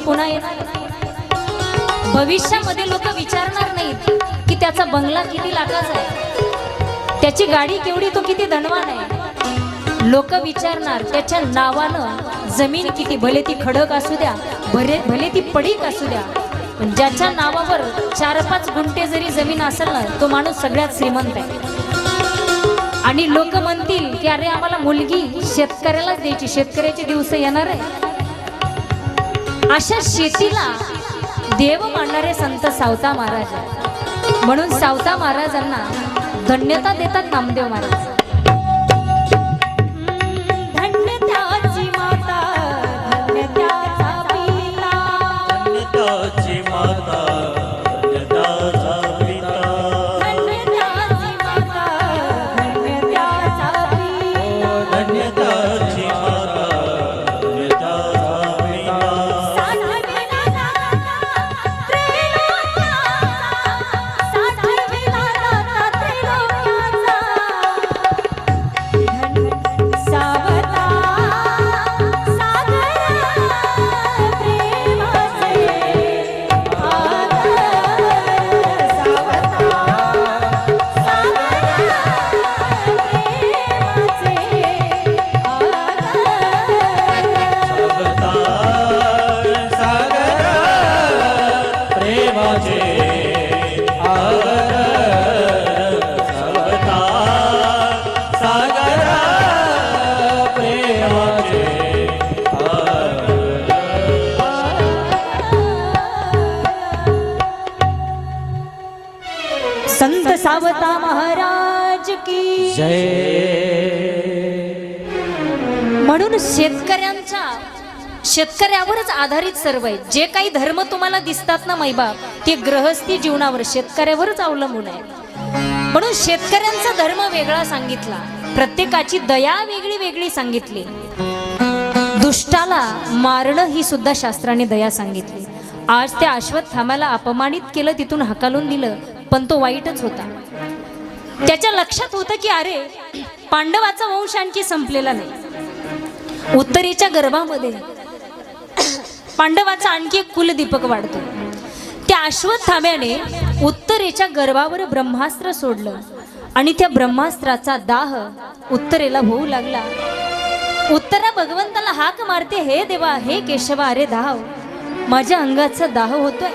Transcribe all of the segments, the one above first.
पुन्हा येणार. भविष्यामध्ये लोक विचारणार नाहीत की त्याचा बंगला किती लाखाचा आहे, त्याची गाडी केवढी, तो किती धनवान आहे. लोक विचारणार त्याच्या नावानं जमीन किती, भले ती खडक असू द्या, भले ती पडीक असू द्या, पण ज्याच्या नावावर 4-5 गुंठे जरी जमीन असेल ना, तो माणूस सगळ्यात श्रीमंत आहे. आणि लोक म्हणतील की अरे आम्हाला मुलगी शेतकऱ्यालाच द्यायची, शेतकऱ्याचे दिवस येणार आहे. अशा शेतीला देव मानणारे संत सावता महाराज आहे. म्हणून सावता महाराजांना धन्यता देतात नामदेव महाराज. धन्य त्याची माता, धन्य त्याचा पिता, धन्य त्याची माता, धन्य त्याचा पिता, धन्य त्याची माता, धन्य त्याचा पिता, धन्य त्याची माता, धन्य त्याचा पिता. साधविला दाता त्रैलोक्याचा, साधविला दाता त्रैलोक्याचा, सावता सागर प्रेमाचे आगर, सावता सागर प्रेमाचे आगर. सागर सागर प्रेमाचे आगर. संत सावता महाराज की जय. म्हणून शेतकऱ्यावरच आधारित सर्व आहे. जे काही धर्म तुम्हाला दिसतात ना मैबाप, ते गृहस्थी जीवनावर शेतकऱ्यावरच अवलंबून आहे. म्हणून शेतकऱ्यांचा धर्म वेगळा सांगितला, प्रत्येकाची दया वेगळी वेगळी सांगितली. दुष्टाला मारणं ही सुद्धा शास्त्राने दया सांगितली. आज त्या अश्वत्थामाला अपमानित केलं, तिथून हकालून दिलं, पण तो वाईटच होता. त्याच्या लक्षात होतं की अरे पांडवाचा वंश आणखी संपलेला नाही. उत्तरेच्या गर्भामध्ये पांडवाचा आणखी एक कुलदीपक वाढतो. त्या अश्वत्थाम्याने उत्तरेच्या गर्भावर ब्रह्मास्त्र सोडलं आणि त्या ब्रह्मास्त्राचा दाह उत्तरेला होऊ लागला. उत्तरा भगवंताला हाक मारते, हे देवा, हे केशवा, अरे धाव, माझ्या अंगाचा दाह होतोय.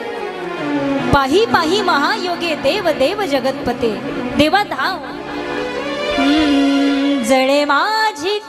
पाही पाही महायोगे देव देव जगतपते, देवा धाव. जळे माझी